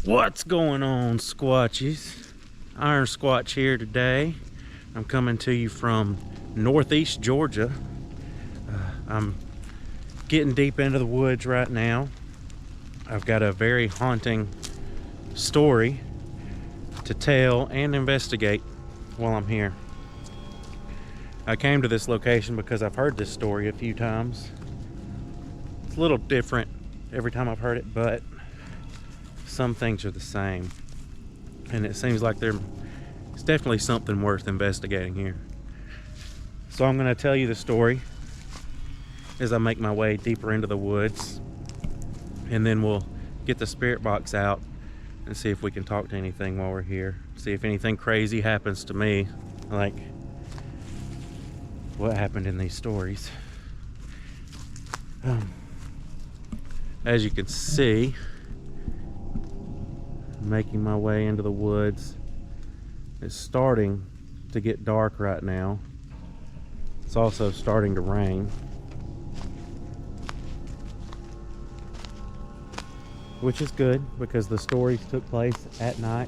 What's going on, Squatchies? Iron Squatch here today. I'm coming to you from northeast Georgia. I'm getting deep into the woods right now. I've got a very haunting story to tell and investigate while I'm here. I came to this location because I've heard this story a few times. It's a little different every time I've heard it, but some things are the same, and it seems like there's definitely something worth investigating here. So I'm going to tell you the story as I make my way deeper into the woods, and then we'll get the spirit box out and see if we can talk to anything while we're here. See if anything crazy happens to me, like what happened in these stories. As you can see, making my way into the woods. It's starting to get dark right now. It's also starting to rain, which is good because the stories took place at night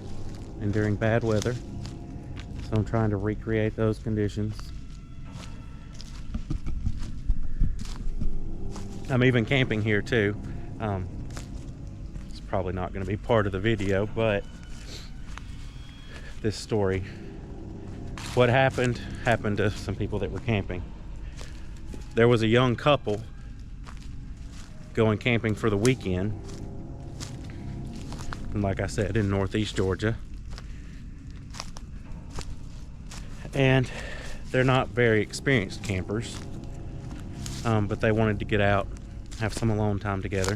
and during bad weather, so I'm trying to recreate those conditions. I'm even camping here too. Probably not going to be part of the video, but this story, what happened to some people that were camping. There was a young couple going camping for the weekend, and like I said, in northeast Georgia, and they're not very experienced campers, but they wanted to get out, have some alone time together.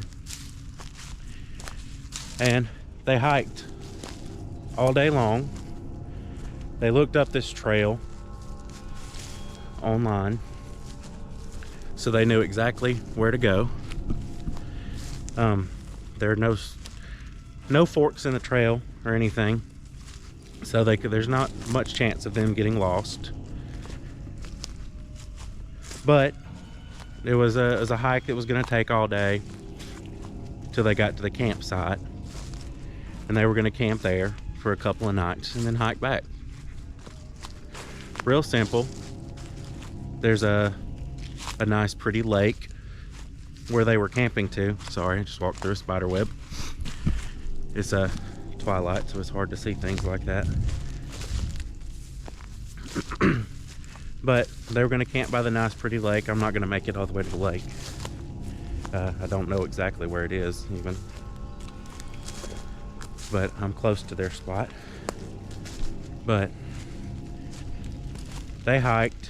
And they hiked all day long. They looked up this trail online, so they knew exactly where to go. There are no forks in the trail or anything, so there's not much chance of them getting lost. But it was a hike that was going to take all day till they got to the campsite. And they were going to camp there for a couple of nights and then hike back. Real simple. There's a nice pretty lake where they were camping to. Sorry, I just walked through a spider web. It's twilight, so it's hard to see things like that. But they were going to camp by the nice pretty lake. I'm not going to make it all the way to the lake. I don't know exactly where it is even, but I'm close to their spot. But they hiked,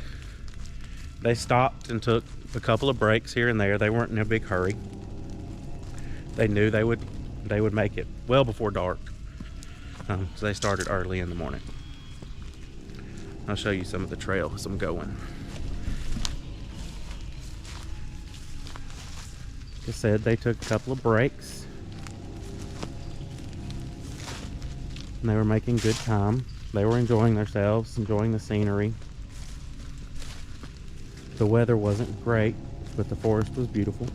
they stopped and took a couple of breaks here and there. They weren't in a big hurry. They knew they would make it well before dark, so they started early in the morning. I'll show you some of the trail as I'm going. Like I said, they took a couple of breaks. And they were making good time. They were enjoying themselves, enjoying the scenery. The weather wasn't great, but the forest was beautiful.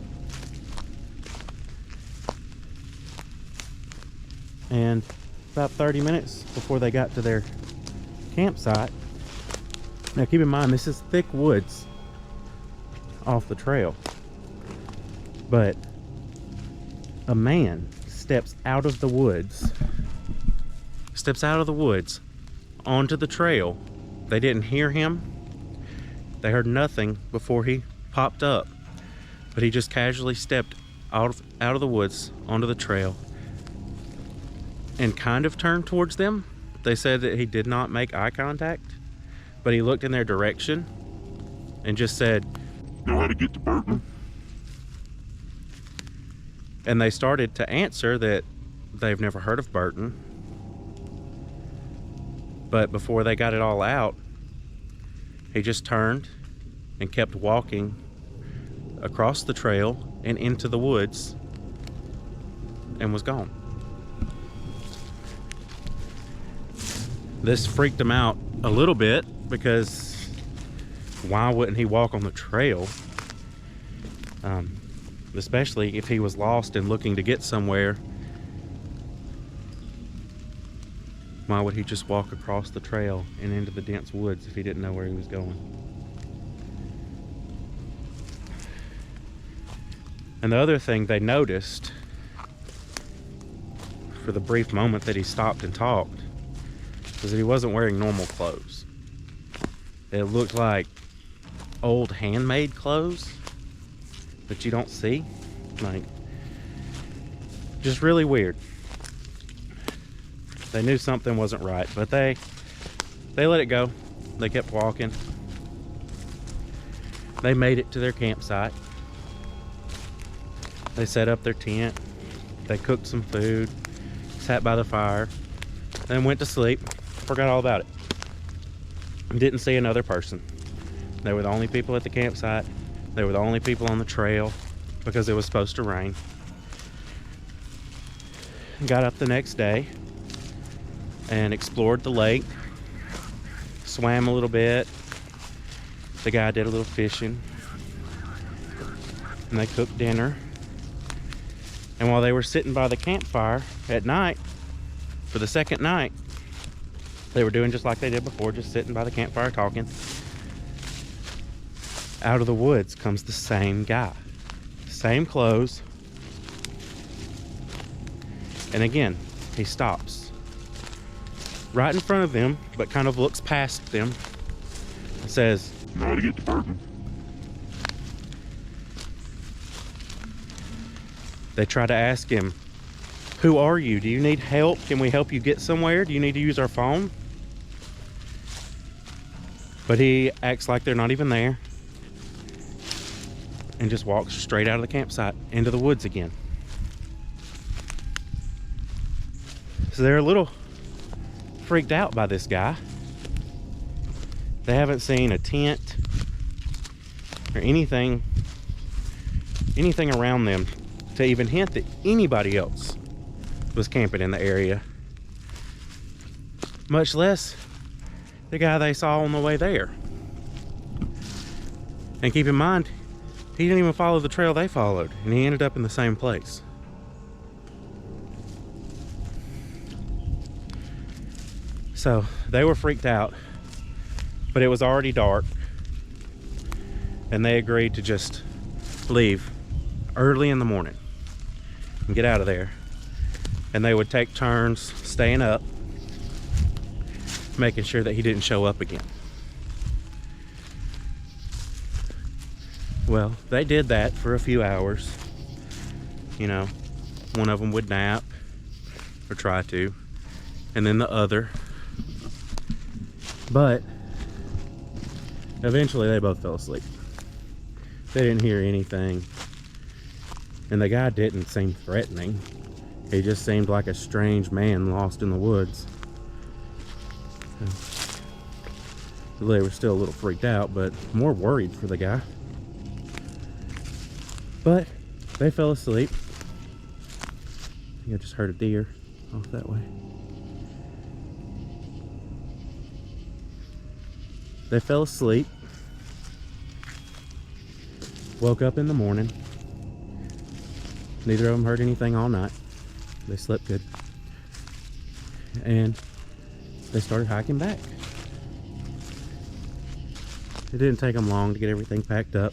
And about 30 minutes before they got to their campsite, now keep in mind this is thick woods off the trail, but a man steps out of the woods onto the trail. They didn't hear him. They heard nothing before he popped up, but he just casually stepped out of the woods onto the trail and kind of turned towards them. They said that he did not make eye contact, but he looked in their direction and just said, "Know how to get to Burton?" And they started to answer that they've never heard of Burton. But before they got it all out, he just turned and kept walking across the trail and into the woods and was gone. This freaked him out a little bit because why wouldn't he walk on the trail? Especially if he was lost and looking to get somewhere Why would he just walk across the trail and into the dense woods if he didn't know where he was going? And the other thing they noticed, for the brief moment that he stopped and talked, was that he wasn't wearing normal clothes. It looked like old handmade clothes that you don't see. Like, just really weird. They knew something wasn't right, but they let it go. They kept walking. They made it to their campsite. They set up their tent. They cooked some food, sat by the fire, then went to sleep. Forgot all about it. Didn't see another person. They were the only people at the campsite. They were the only people on the trail because it was supposed to rain. Got up the next day and explored the lake. Swam a little bit. The guy did a little fishing. And they cooked dinner. And while they were sitting by the campfire at night, for the second night, they were doing just like they did before, just sitting by the campfire talking. Out of the woods comes the same guy. Same clothes. And again, he stops. Right in front of them, but kind of looks past them. And says, "Now to get to Burton." They try to ask him, "Who are you? Do you need help? Can we help you get somewhere? Do you need to use our phone?" But he acts like they're not even there and just walks straight out of the campsite into the woods again. So they're a little freaked out by this guy. They haven't seen a tent or anything around them to even hint that anybody else was camping in the area, much less the guy they saw on the way there. And keep in mind, he didn't even follow the trail they followed, and he ended up in the same place. So they were freaked out, but it was already dark, and they agreed to just leave early in the morning and get out of there. And they would take turns staying up, making sure that he didn't show up again. Well, they did that for a few hours. You know, one of them would nap or try to, and then the other. But eventually they both fell asleep. They didn't hear anything, and the guy didn't seem threatening. He just seemed like a strange man lost in the woods. They were still a little freaked out, but more worried for the guy. But they fell asleep. I think I just heard a deer off that way. They fell asleep. Woke up in the morning. Neither of them heard anything all night. They slept good. And they started hiking back. It didn't take them long to get everything packed up.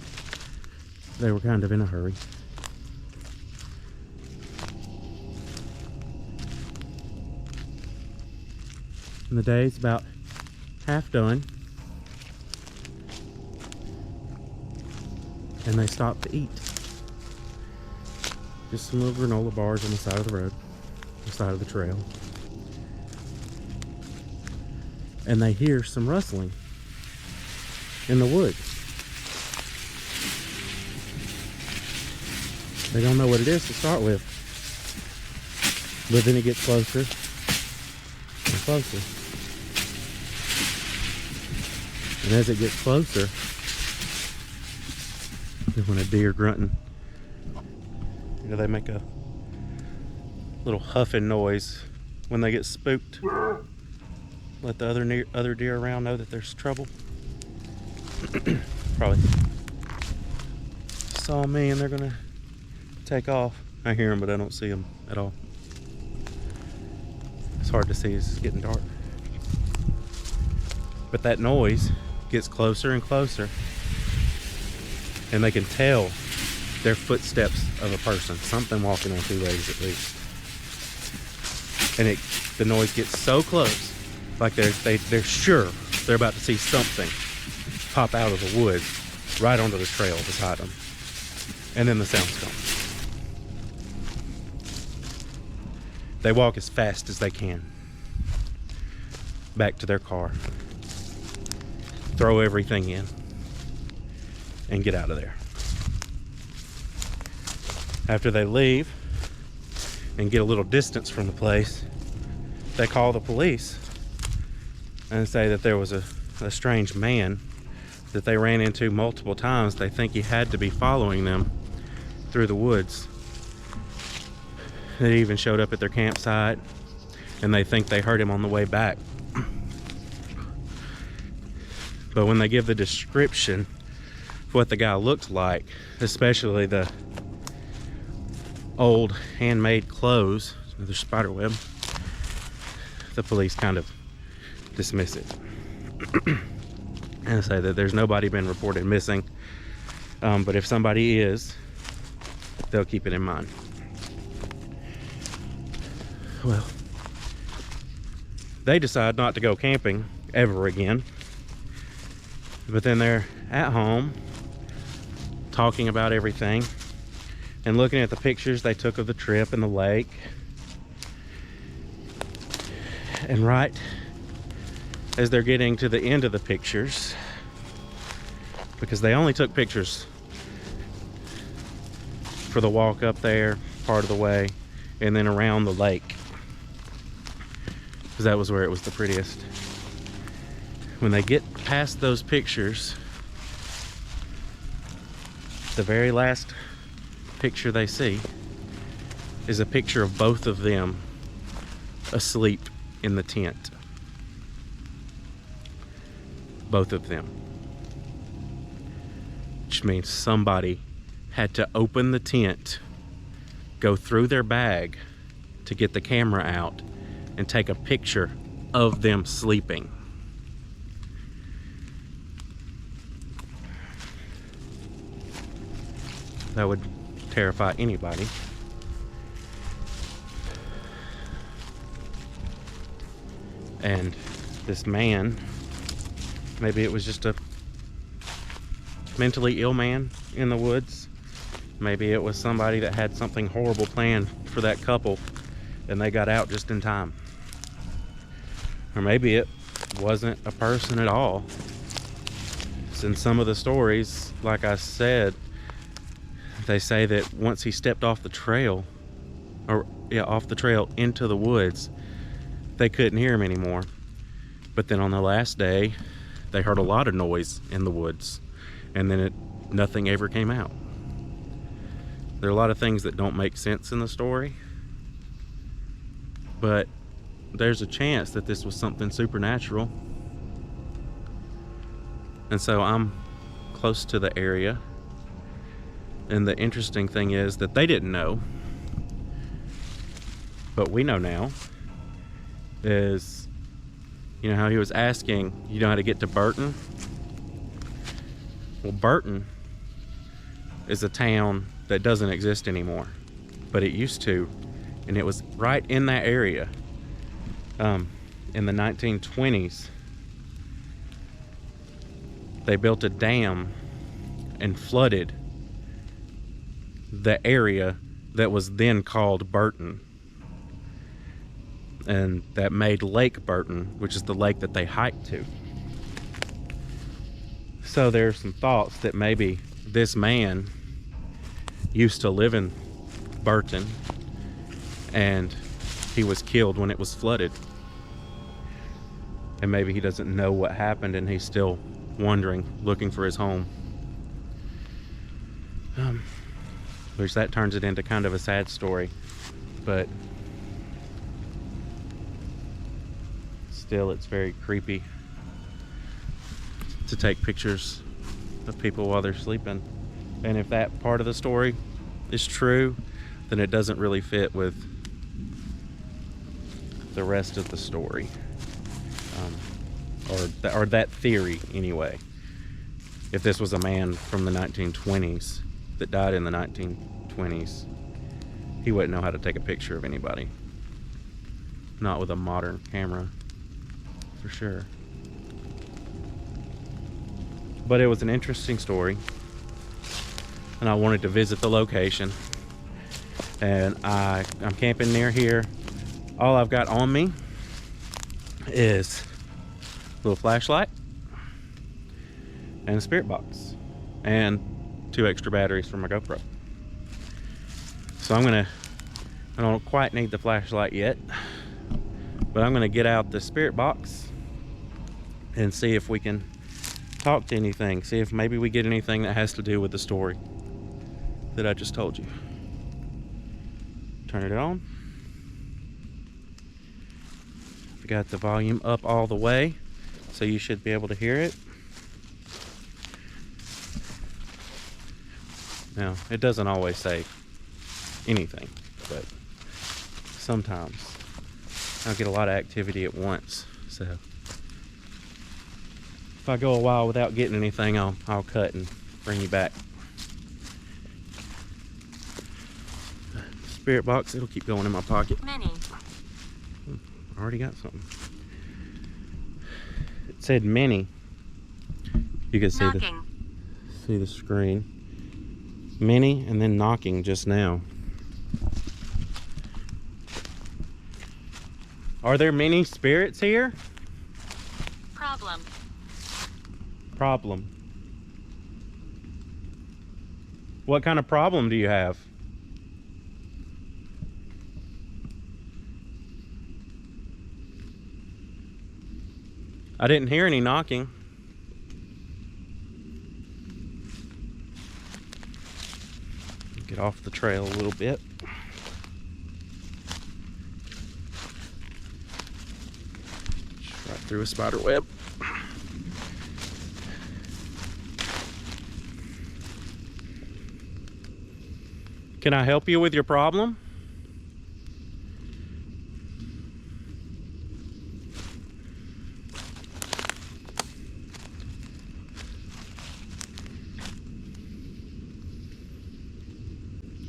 They were kind of in a hurry. And the day's about half done. And they stopped to eat. Just some little granola bars on the side of the road, the side of the trail. And they hear some rustling in the woods. They don't know what it is to start with, but then it gets closer and closer. And as it gets closer, when a deer grunting, you know, they make a little huffing noise when they get spooked. Let the other deer around know that there's trouble. Probably saw me and they're gonna take off. I hear them, but I don't see them at all. It's hard to see as it's getting dark. But that noise gets closer and closer, and they can tell they're footsteps of a person, something walking on two legs at least. And the noise gets so close, like they're sure they're about to see something pop out of the woods right onto the trail beside them. And then the sound's gone. They walk as fast as they can back to their car, throw everything in, and get out of there. After they leave and get a little distance from the place, they call the police and say that there was a strange man that they ran into multiple times. They think he had to be following them through the woods. They even showed up at their campsite, and they think they heard him on the way back. But when they give the description of what the guy looked like, especially the old handmade clothes, the spider web, the police kind of dismiss it and say that there's nobody been reported missing, but if somebody is, they'll keep it in mind. Well, they decide not to go camping ever again, but then they're at home talking about everything and looking at the pictures they took of the trip and the lake. And right as they're getting to the end of the pictures, because they only took pictures for the walk up there part of the way and then around the lake, because that was where it was the prettiest. When they get past those pictures, the very last picture they see is a picture of both of them asleep in the tent. Both of them. Which means somebody had to open the tent, go through their bag to get the camera out and take a picture of them sleeping. That would terrify anybody. And this man, maybe it was just a mentally ill man in the woods. Maybe it was somebody that had something horrible planned for that couple and they got out just in time. Or maybe it wasn't a person at all. In some of the stories, like I said, they say that once he stepped off the trail, off the trail into the woods, they couldn't hear him anymore. But then on the last day, they heard a lot of noise in the woods, and then nothing ever came out. There are a lot of things that don't make sense in the story, but there's a chance that this was something supernatural. And so I'm close to the area, and the interesting thing is that they didn't know, but we know now, is, you know how he was asking, you know how to get to Burton? Well, Burton is a town that doesn't exist anymore, but it used to, and it was right in that area. In the 1920s, they built a dam and flooded the area that was then called Burton, and that made Lake Burton, which is the lake that they hiked to. So there's some thoughts that maybe this man used to live in Burton and he was killed when it was flooded, and maybe he doesn't know what happened and he's still wandering, looking for his home. Which that turns it into kind of a sad story, but still it's very creepy to take pictures of people while they're sleeping. And if that part of the story is true, then it doesn't really fit with the rest of the story, or that theory anyway. If this was a man from the 1920s that died in the 1920s, he wouldn't know how to take a picture of anybody. Not with a modern camera, for sure. But it was an interesting story, and I wanted to visit the location. And I'm camping near here. All I've got on me is a little flashlight and a spirit box and 2 extra batteries for my GoPro. So I don't quite need the flashlight yet, but I'm gonna get out the spirit box and see if we can talk to anything. See if maybe we get anything that has to do with the story that I just told you. Turn it on. I've got the volume up all the way, so you should be able to hear it. Now, it doesn't always say anything, but sometimes I'll get a lot of activity at once. So if I go a while without getting anything, I'll cut and bring you back. Spirit box, it'll keep going in my pocket. Many. I already got something. It said many. You can see the screen. Many, and then knocking just now. Are there many spirits here? Problem. Problem. What kind of problem do you have? I didn't hear any knocking. Get off the trail a little bit. Just right through a spider web. Can I help you with your problem?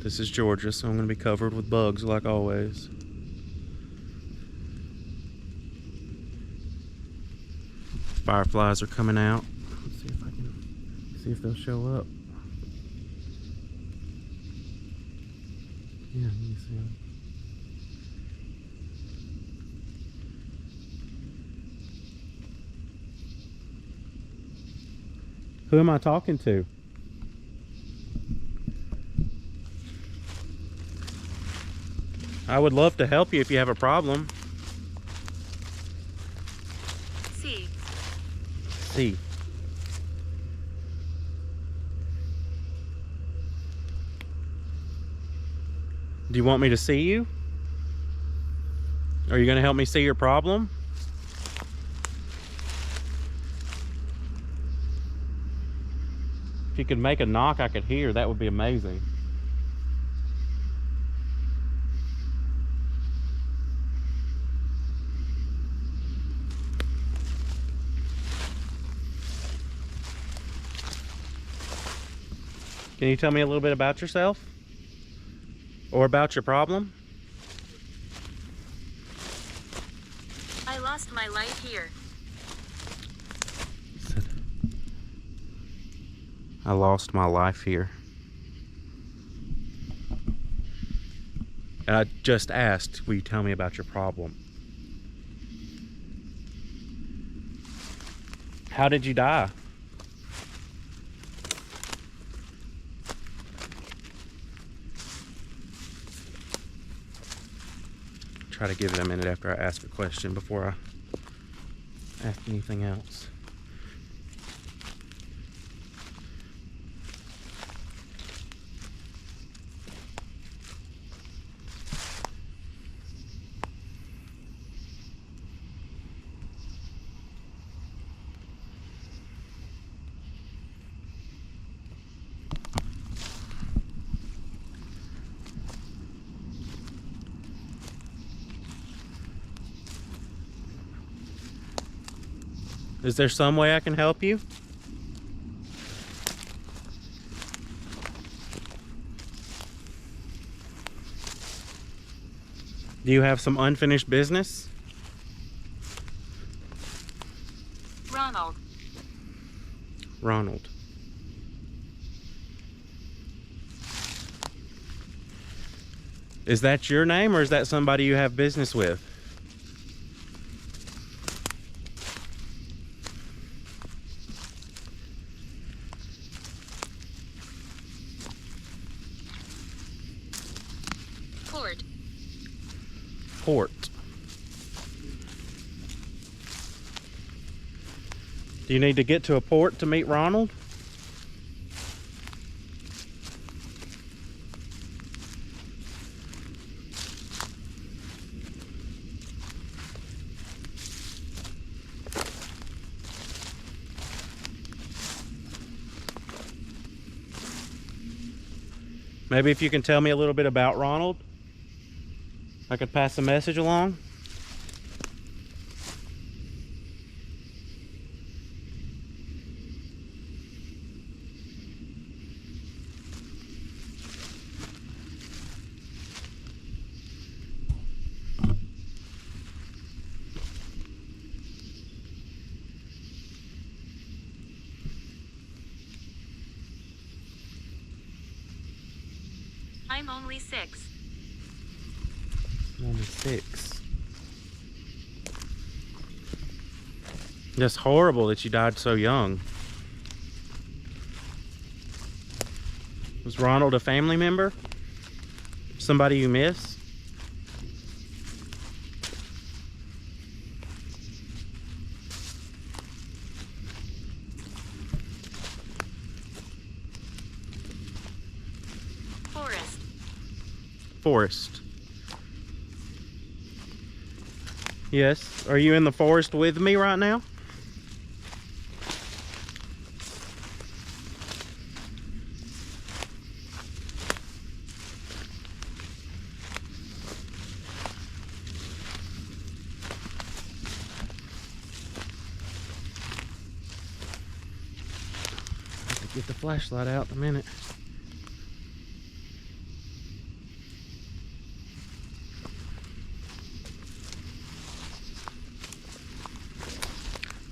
This is Georgia, so I'm going to be covered with bugs like always. Fireflies are coming out. Let's see if I can see if they'll show up. Yeah, let me see them. Who am I talking to? I would love to help you if you have a problem. See. Do you want me to see you? Are you going to help me see your problem? If you could make a knock I could hear, that would be amazing. Can you tell me a little bit about yourself? Or about your problem? I lost my life here. I lost my life here. And I just asked, will you tell me about your problem? How did you die? Try to give it a minute after I ask a question before I ask anything else. Is there some way I can help you? Do you have some unfinished business? Ronald. Ronald. Is that your name, or is that somebody you have business with? Port. Port. Do you need to get to a port to meet Ronald? Maybe if you can tell me a little bit about Ronald, I could pass a message along. I'm only 6. Only 6. That's horrible that you died so young. Was Ronald a family member? Somebody you miss? Forest. Forest. Yes. Are you in the forest with me right now? I have to get the flashlight out in a minute.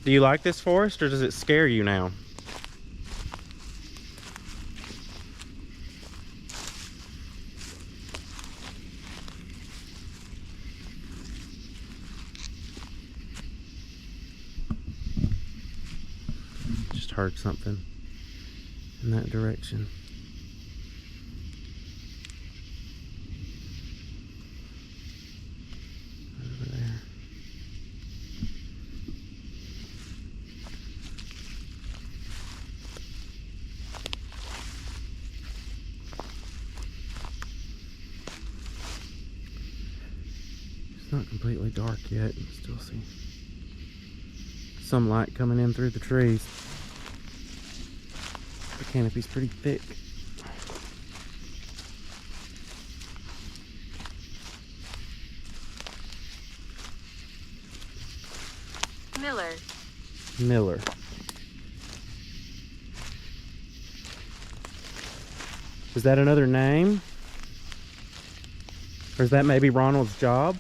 Do you like this forest, or does it scare you now? Just heard something in that direction. Over there. It's not completely dark yet. You can still see some light coming in through the trees. The canopy's pretty thick. Miller. Miller. Is that another name? Or is that maybe Ronald's job?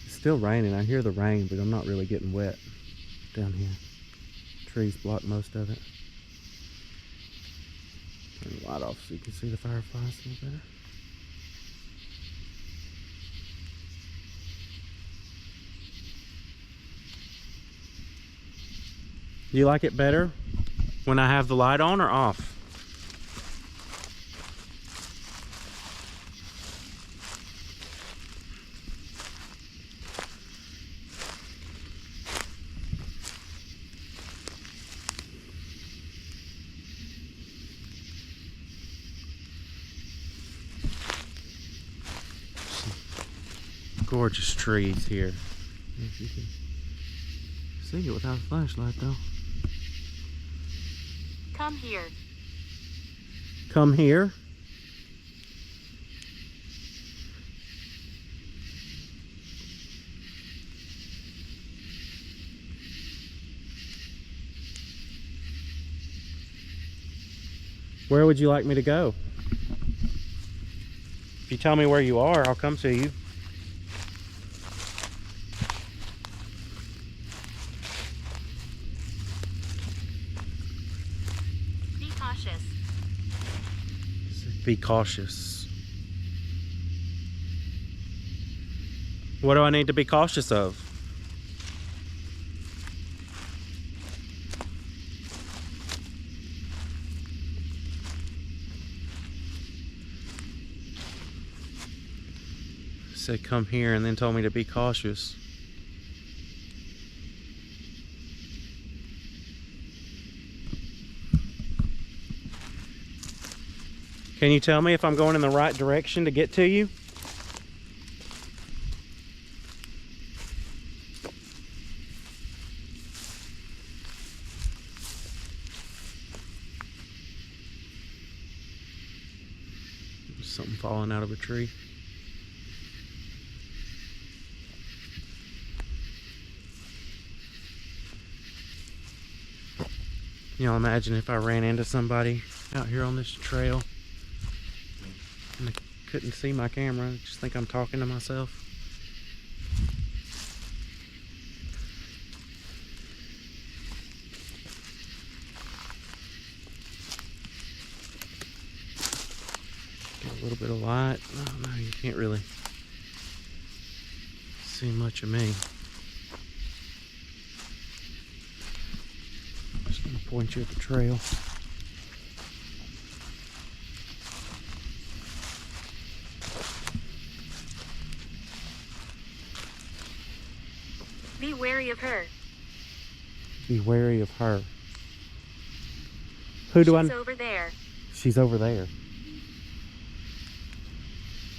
It's still raining. I hear the rain, but I'm not really getting wet down here. Trees block most of it. Turn the light off so you can see the fireflies a little better. Do you like it better when I have the light on or off? Gorgeous trees here. If you can see it without a flashlight though. Come here. Come here. Where would you like me to go? If you tell me where you are, I'll come to you. Be cautious. Be cautious. What do I need to be cautious of? Said come here and then told me to be cautious. Can you tell me if I'm going in the right direction to get to you? There's something falling out of a tree. You know, imagine if I ran into somebody out here on this trail and they couldn't see my camera. Just think I'm talking to myself. Get a little bit of light. Oh no, you can't really see much of me. Just gonna point you at the trail. Be wary of her. Be wary of her. Who do She's I? over there. She's over there.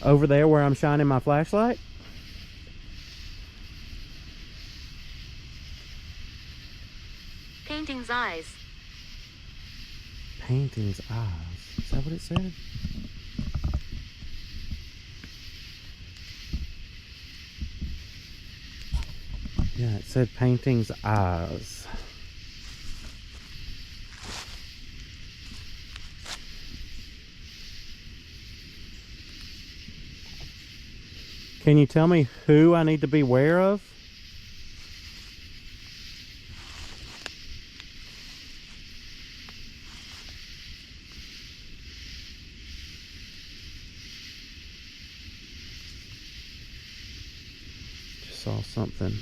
Over there where I'm shining my flashlight? Painting's eyes. Painting's eyes. Is that what it said? Yeah, it said painting's eyes. Can you tell me who I need to be aware of? Just saw something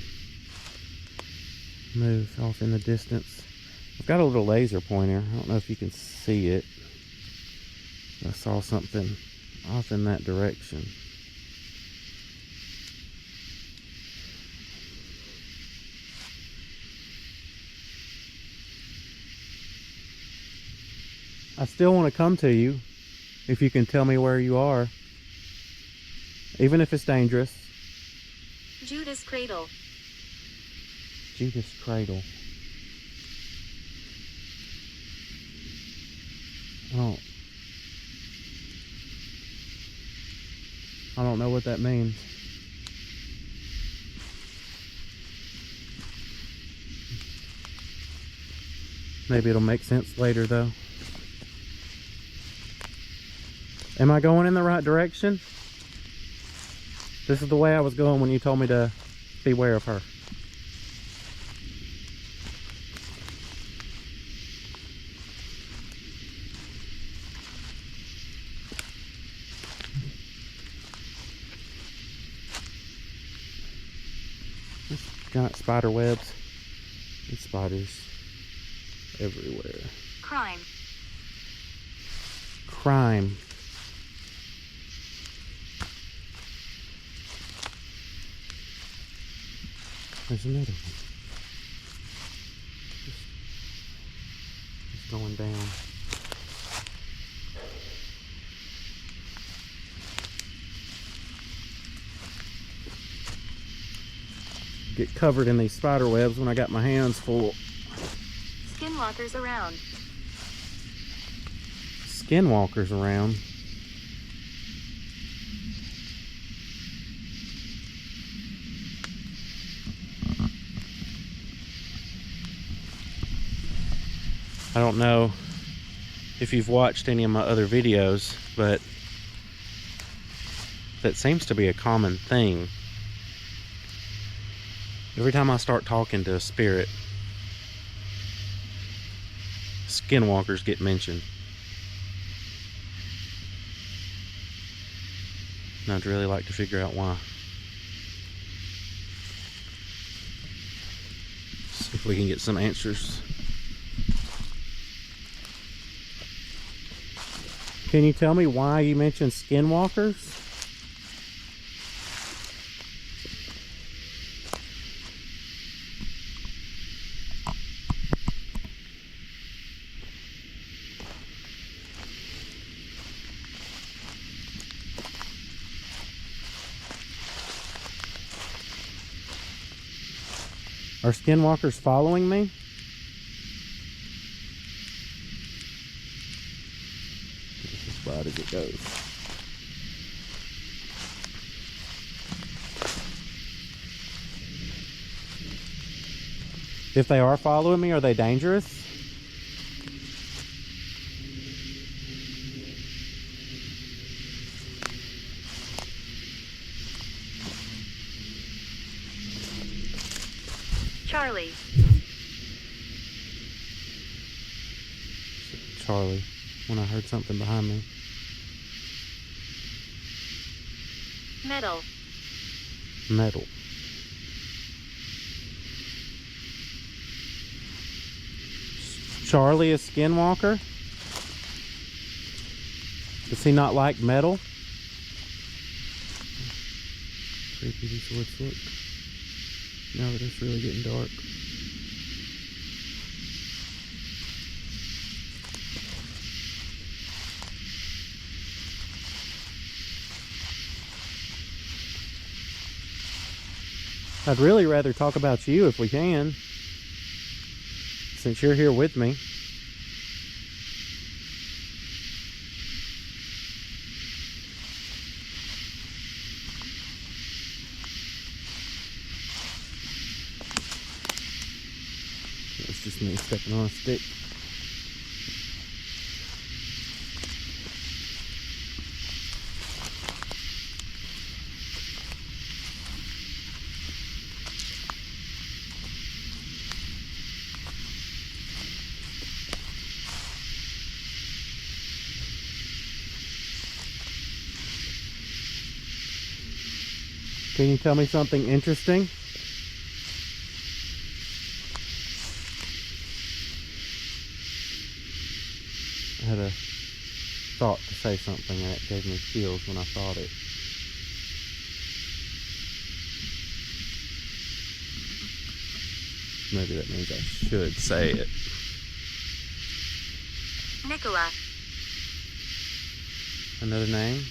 move off in the distance. I've got a little laser pointer. I don't know if you can see it. I saw something off in that direction. I still want to come to you if you can tell me where you are, even if it's dangerous. Judas Cradle. Judas Cradle. I don't know what that means. Maybe it'll make sense later though. Am I going in the right direction? This is the way I was going when you told me to beware of her. Giant spider webs and spiders everywhere. Crime. Crime. There's another one. Just going down. Get covered in these spider webs when I got my hands full. Skinwalkers around. skinwalkers around. I don't know if you've watched any of my other videos, but that seems to be a common thing. Every time I start talking to a spirit, skinwalkers get mentioned. And I'd really like to figure out why. See if we can get some answers. Can you tell me why you mentioned skinwalkers? Are skinwalkers following me? This is as bright as it goes. If they are following me, are they dangerous? Charlie. Charlie, when I heard something behind me. Metal. Metal. Charlie is skinwalker? Does he not like metal? Creepy these woods look. Now that it's really getting dark. I'd really rather talk about you if we can, since you're here with me. It's just me stepping on a stick. Can you tell me something interesting? I had a thought to say something and it gave me chills when I thought it. Maybe that means I should say it. Nicola. Another name?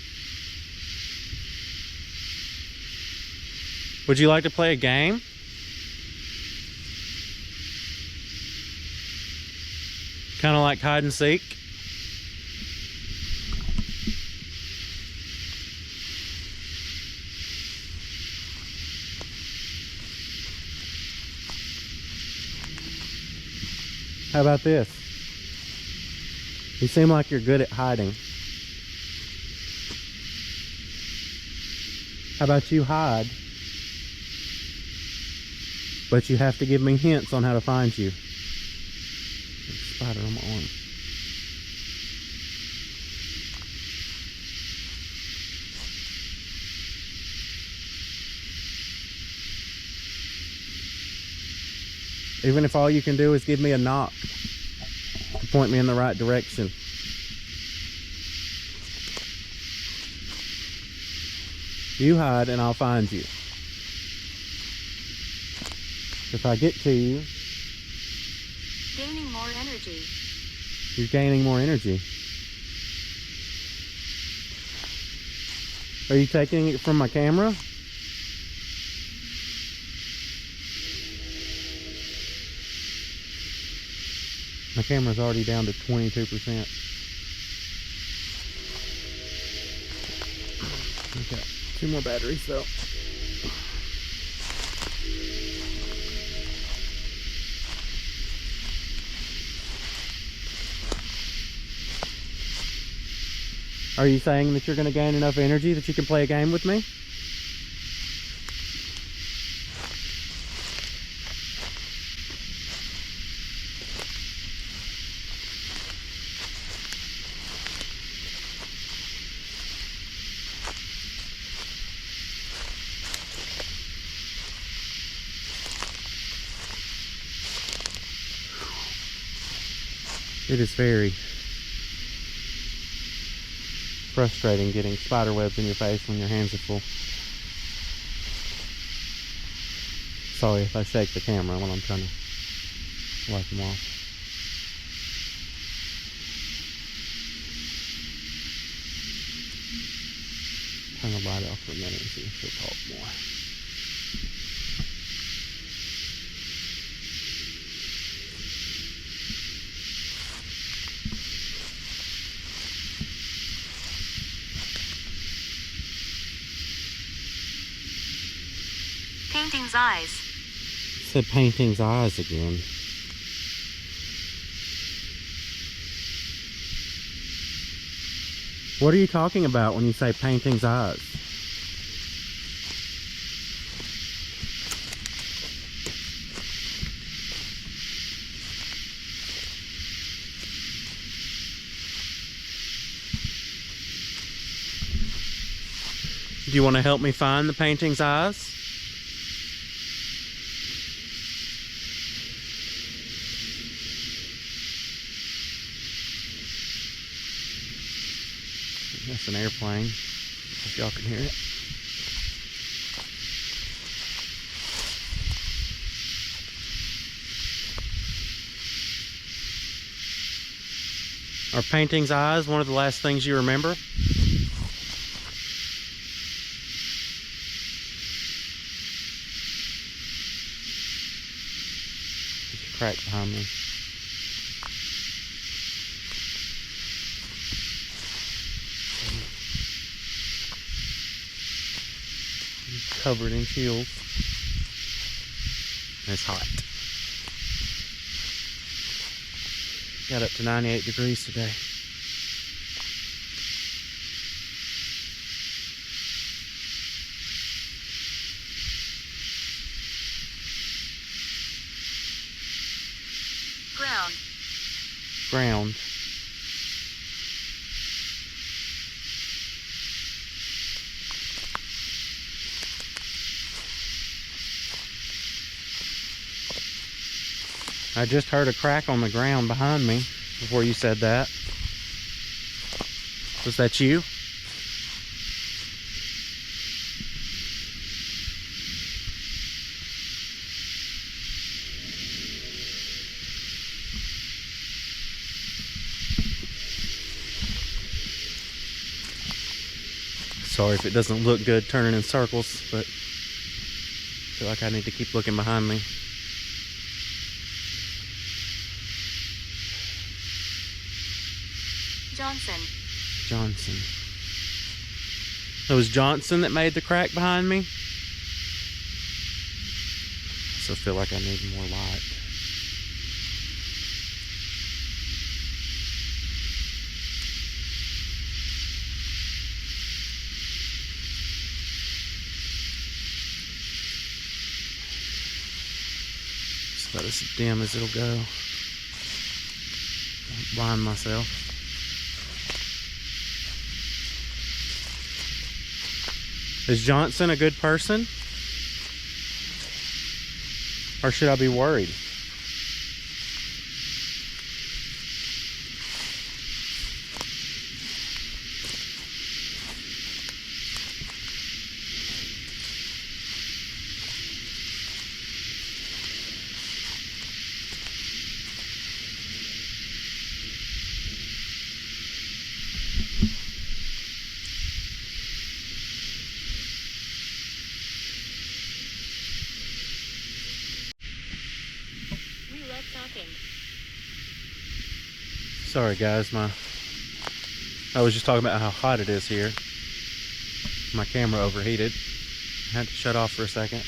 Would you like to play a game? Kind of like hide and seek? How about this? You seem like you're good at hiding. How about you hide? But you have to give me hints on how to find you. There's a spider on my arm. Even if all you can do is give me a knock to point me in the right direction. You hide and I'll find you. If I get to you, Gaining more energy. you're gaining more energy. Are you taking it from my camera? My camera's already down to 22%. Got 2 more batteries though. Are you saying that you're going to gain enough energy that you can play a game with me? It is very frustrating getting spider webs in your face when your hands are full. Sorry if I shake the camera when I'm trying to wipe them off. Turn the light off for a minute and see if she'll talk more. Painting's eyes. Said painting's eyes again. What are you talking about when you say painting's eyes? Do you want to help me find the painting's eyes? That's an airplane, if y'all can hear it. Are painting's eyes one of the last things you remember? There's a crack behind me. Covered in chills. And it's hot. Got up to 98 degrees today. Ground. I just heard a crack on the ground behind me before you said that. Was that you? Sorry if it doesn't look good turning in circles, but I feel like I need to keep looking behind me. Johnson. It was Johnson that made the crack behind me. I still feel like I need more light. It's about as dim as it'll go. Don't blind myself. Is Johnson a good person? Or should I be worried? Sorry guys, I was just talking about how hot it is here. My camera overheated. I had to shut off for a second.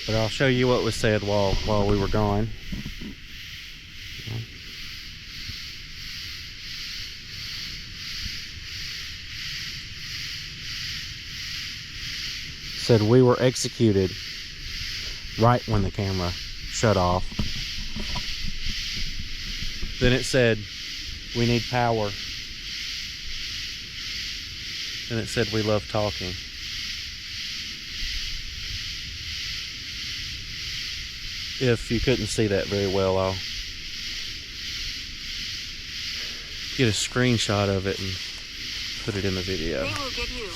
But I'll show you what was said while we were gone. Said we were executed right when the camera shut off. Then it said we need power. Then it said we love talking. If you couldn't see that very well, I'll get a screenshot of it and put it in the video. They will get you.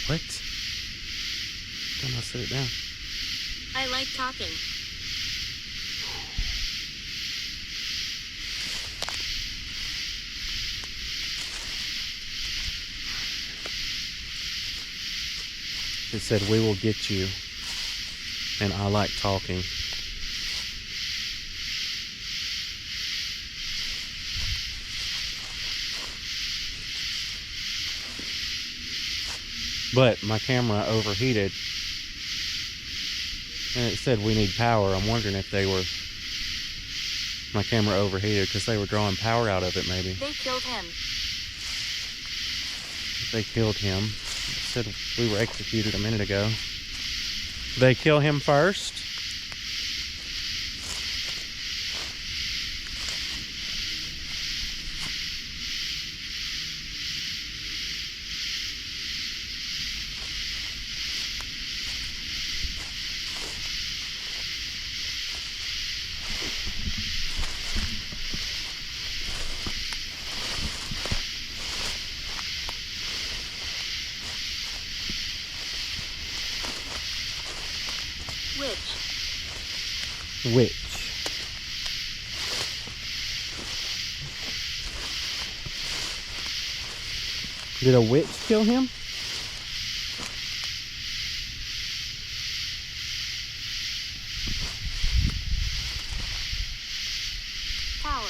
What? Don't I sit it down? I like talking. It said we will get you, and I like talking. But my camera overheated, and it said we need power. I'm wondering if my camera overheated because they were drawing power out of it, maybe. They killed him. They killed him. It said we were executed a minute ago. Did they kill him first? Which? Did a witch kill him? Tower.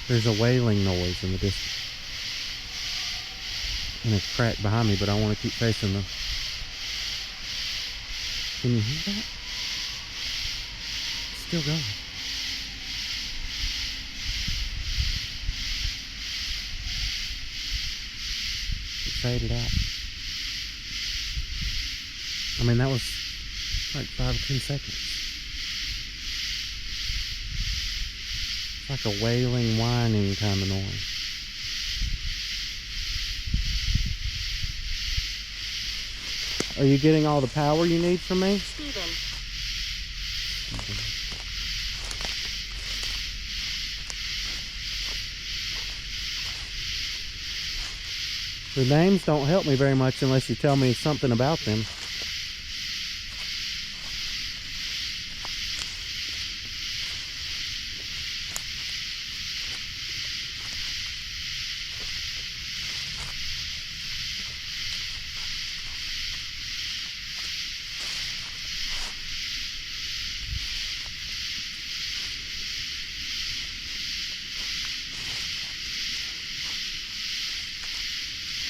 There's a wailing noise in the distance. And it's cracked behind me, but I want to keep facing them. Can you hear that? It's still going. It faded out. I mean, that was like 5 or 10 seconds. It's like a wailing, whining kind of noise. Are you getting all the power you need from me? Steven. The names don't help me very much unless you tell me something about them.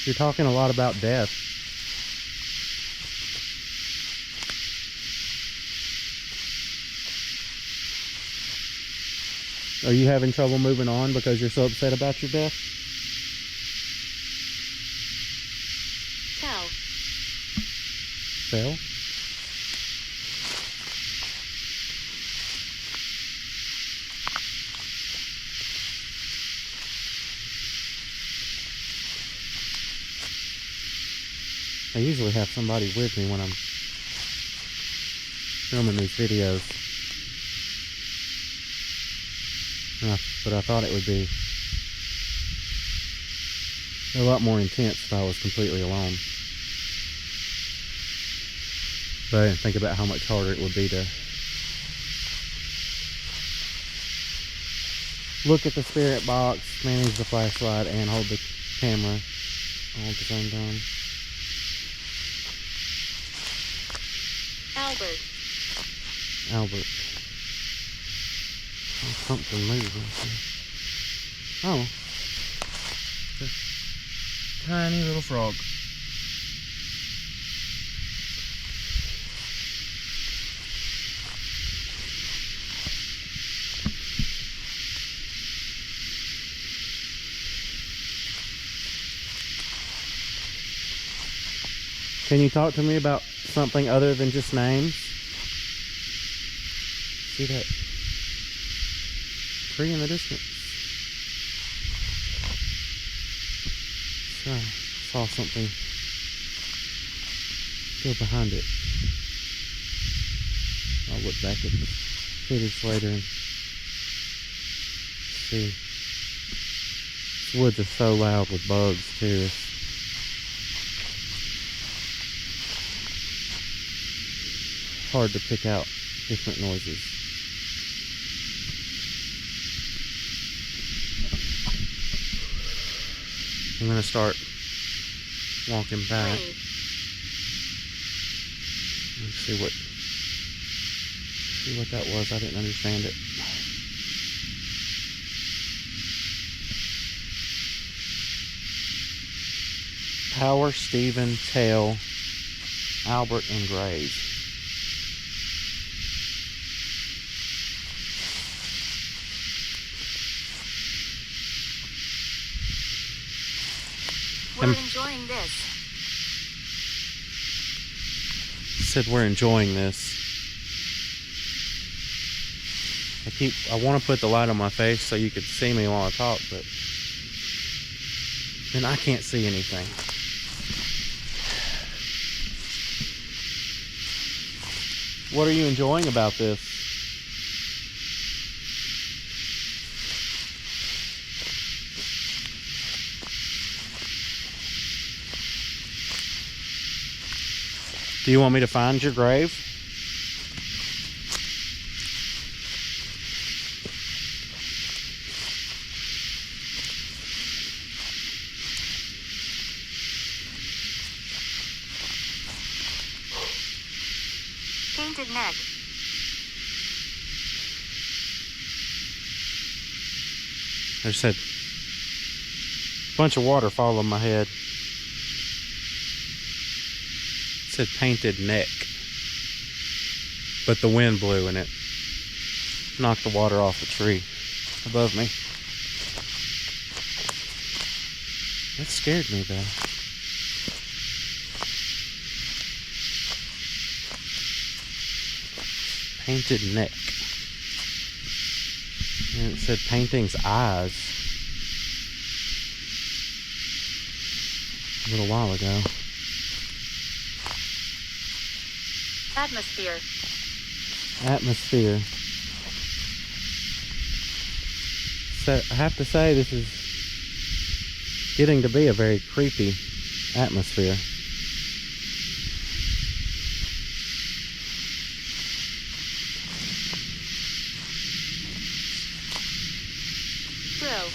You're talking a lot about death. Are you having trouble moving on because you're so upset about your death? Tell. Phil? I usually have somebody with me when I'm filming these videos. But I thought it would be a lot more intense if I was completely alone. But I didn't think about how much harder it would be to look at the spirit box, manage the flashlight, and hold the camera all at the same time. Albert. Albert. Oh, something moved right there. Oh. Tiny little frog. Can you talk to me about something other than just names? See that tree in the distance? So, saw something go behind it. I'll look back at the footage later and see. These woods are so loud with bugs too. It's hard to pick out different noises. I'm gonna start walking back. Let's see what that was. I didn't understand it. Power, Stephen, Tail, Albert, and Graves. We're enjoying this. Said we're enjoying this. I want to put the light on my face so you could see me while I talk, but then I can't see anything. What are you enjoying about this? Do you want me to find your grave? Painted neck. I just had a bunch of water fall on my head. It said painted neck. But the wind blew and it knocked the water off the tree above me. That scared me though. Painted neck. And it said painting's eyes a little while ago. Atmosphere. Atmosphere. So I have to say this is getting to be a very creepy atmosphere. Throw.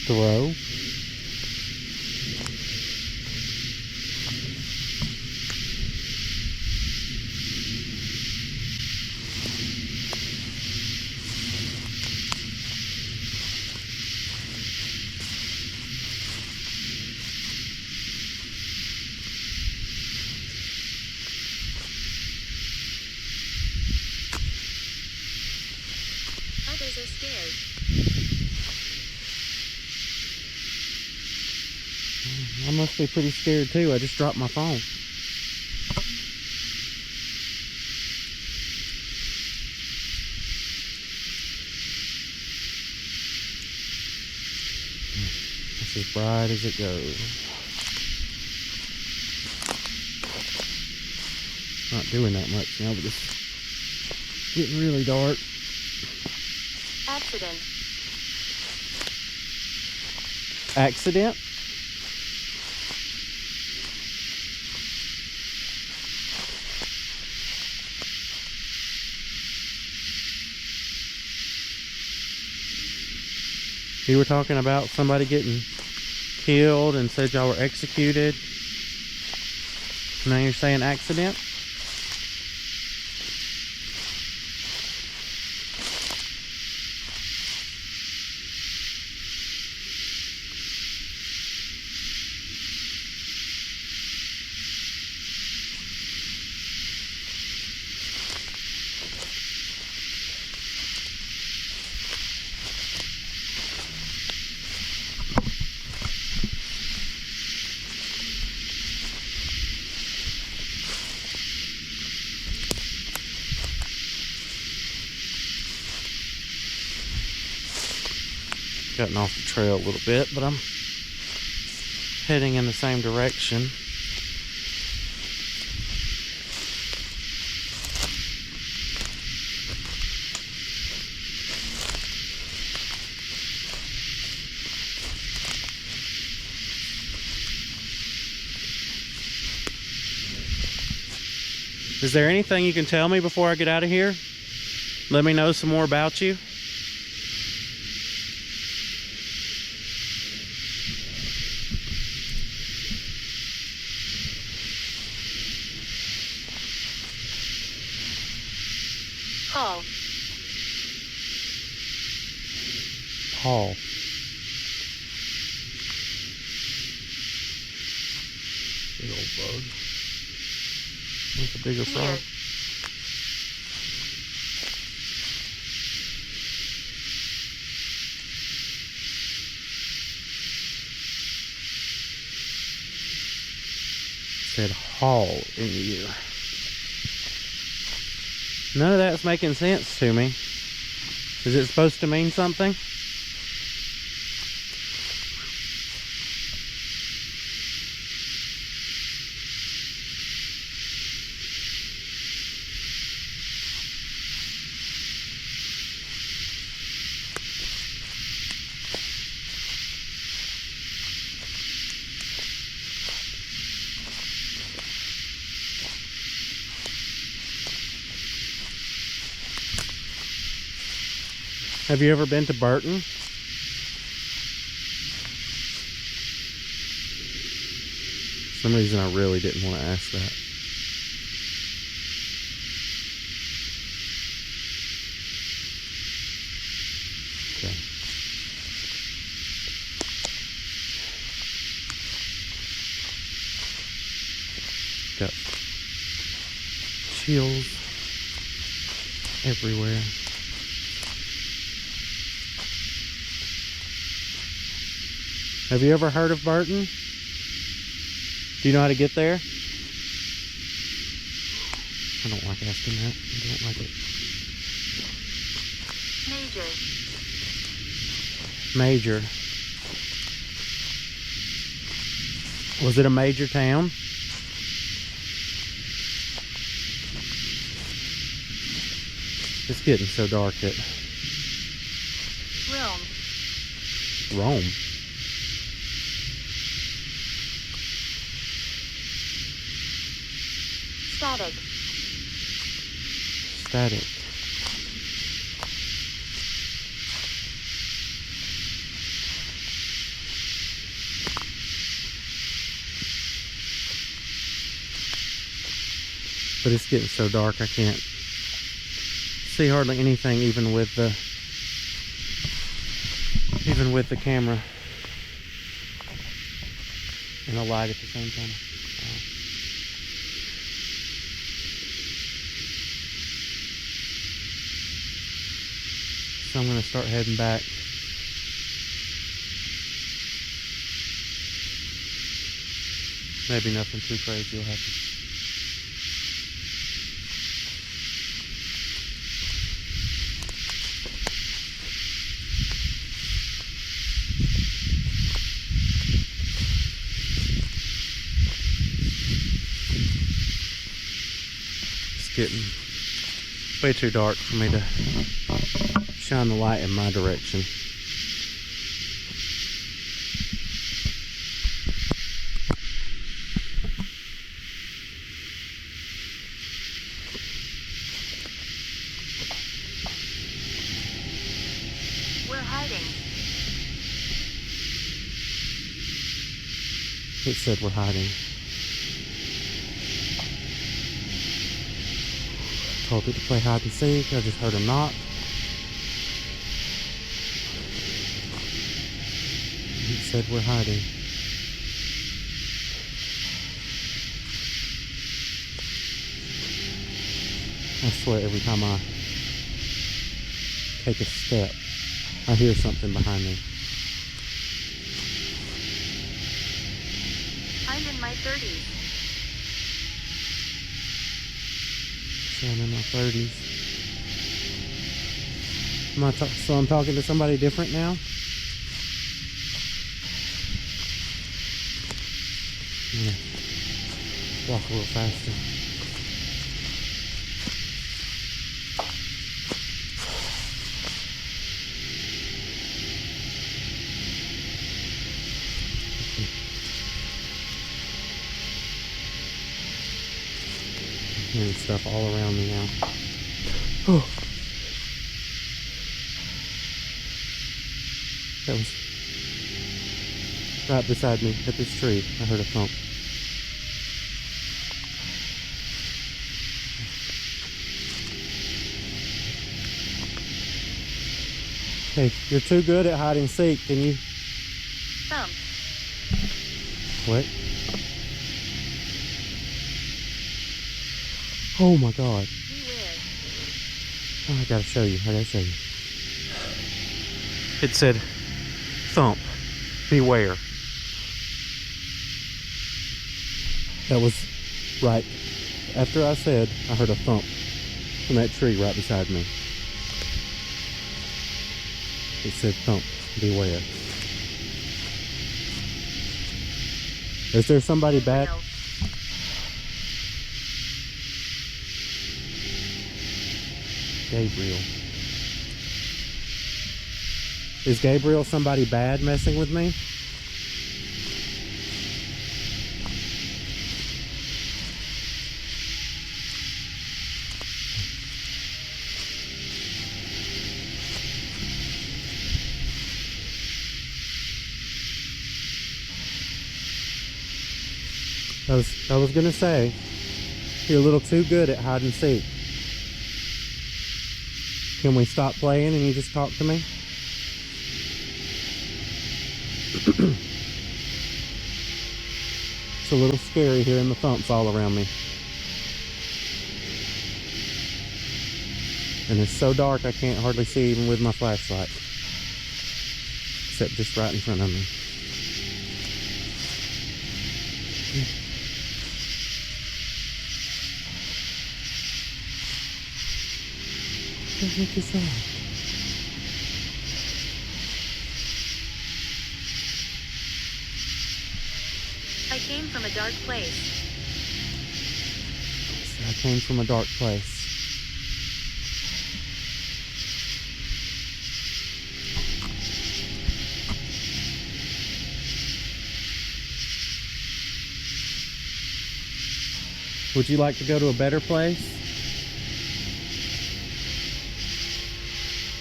Throw. Others are scared. I must be pretty scared too. I just dropped my phone. It's as bright as it goes. Not doing that much now, but it's getting really dark. Accident. Accident? You were talking about somebody getting killed and said y'all were executed. Now you're saying accident? gotten off the trail a little bit, but I'm heading in the same direction. Is there anything you can tell me before I get out of here? Let me know some more about you. Paul. Paul. Big old bug. With a bigger frog. Here. Said haul in the ear. None of that's making sense to me. Is it supposed to mean something? Have you ever been to Burton? For some reason I really didn't want to ask that. Okay. Got chills everywhere. Have you ever heard of Burton? Do you know how to get there? I don't like asking that. I don't like it. Major. Major. Was it a major town? It's getting so dark that... Rome. Rome? Static. Static. But it's getting so dark I can't see hardly anything, even with the camera and a light at the same time. So I'm going to start heading back. Maybe nothing too crazy will happen. It's getting way too dark for me to shine the light in my direction. We're hiding. It said we're hiding. Told it to play hide and seek. I just heard a knock. It said we're hiding. I swear every time I take a step, I hear something behind me. I'm in my 30s. So I'm in my 30s. So I'm talking to somebody different now? Yeah. Walk a little faster. Hearing stuff all around me now. Oh. That was right beside me at this tree. I heard a thump. Hey, you're too good at hide and seek. Can you? Thump. What? Oh my God. Beware. Oh, I gotta show you. It said, thump, beware. That was right after I said I heard a thump from that tree right beside me. It said, thump, beware. Is there somebody bad? Gabriel. Is Gabriel somebody bad messing with me? I was gonna say, you're a little too good at hide and seek. Can we stop playing and you just talk to me? It's a little scary hearing the thumps all around me. And it's so dark I can't hardly see even with my flashlight. Except just right in front of me. What the heck is that? I came from a dark place. I came from a dark place. Would you like to go to a better place?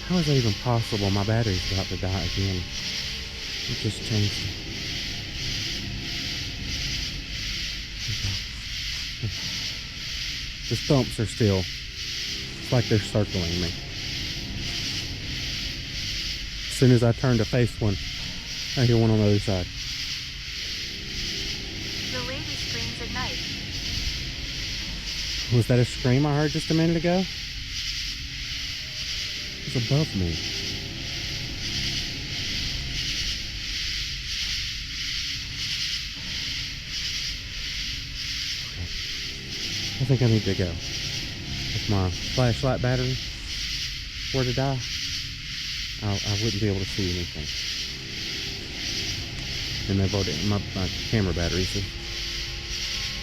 How is that even possible? My battery's about to die again. It just changed it. The thumps are still. It's like they're circling me. As soon as I turn to face one, I hear one on the other side. The lady screams at night. Was that a scream I heard just a minute ago? It was above me. I think I need to go. If my flashlight battery were to die, I wouldn't be able to see anything. And they've already, my camera batteries have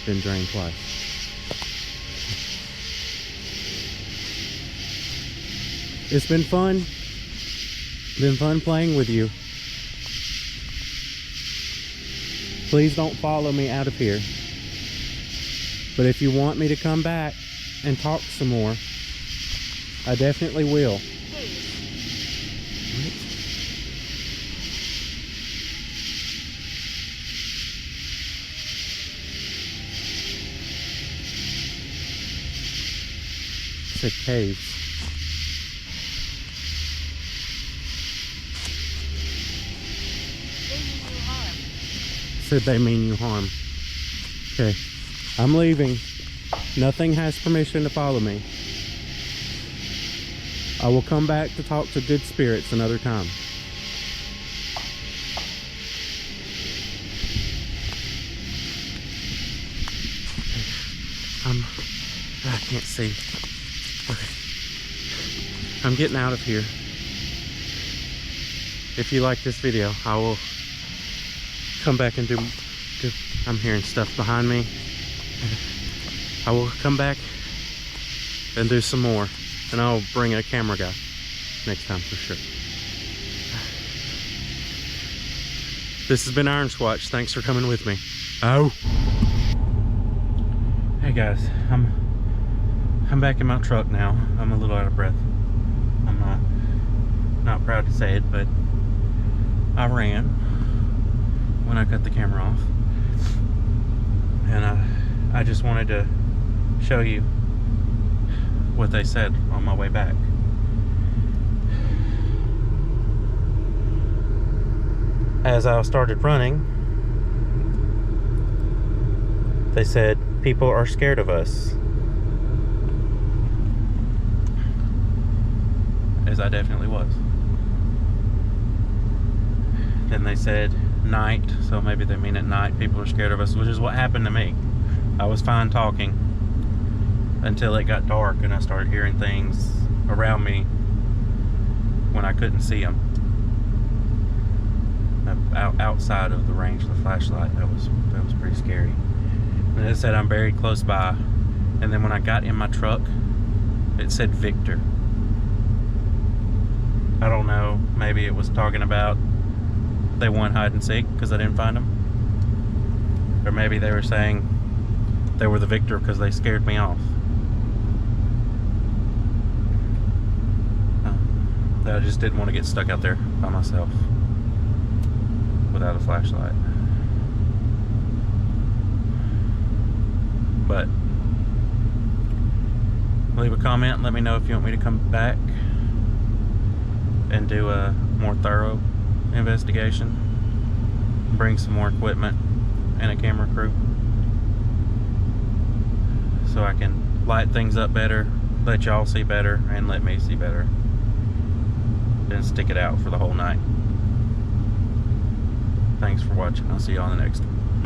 been drained twice. It's been fun. Been fun playing with you. Please don't follow me out of here. But if you want me to come back and talk some more, I definitely will. What? It said caves. They mean you harm. Said they mean you harm. Okay. I'm leaving. Nothing has permission to follow me. I will come back to talk to good spirits another time. I can't see. Okay. I'm getting out of here. If you like this video, I will come back and do I'm hearing stuff behind me. I will come back and do some more, and I'll bring a camera guy next time for sure. This has been Iron Squatch. Thanks for coming with me. Oh. Hey guys, I'm back in my truck now. I'm a little out of breath. I'm not proud to say it, but I ran when I cut the camera off, and I just wanted to show you what they said on my way back. As I started running, they said people are scared of us. As I definitely was. Then they said night, so maybe they mean at night people are scared of us, which is what happened to me. I was fine talking until it got dark and I started hearing things around me when I couldn't see them. Outside of the range of the flashlight, that was pretty scary. And it said I'm buried close by, and then when I got in my truck, it said Victor. I don't know, maybe it was talking about they won hide and seek because I didn't find them, or maybe they were saying they were the victor because they scared me off. I just didn't want to get stuck out there by myself without a flashlight. But leave a comment, let me know if you want me to come back and do a more thorough investigation, bring some more equipment and a camera crew so I can light things up better, let y'all see better, and let me see better, and stick it out for the whole night. Thanks for watching. I'll see you on the next one.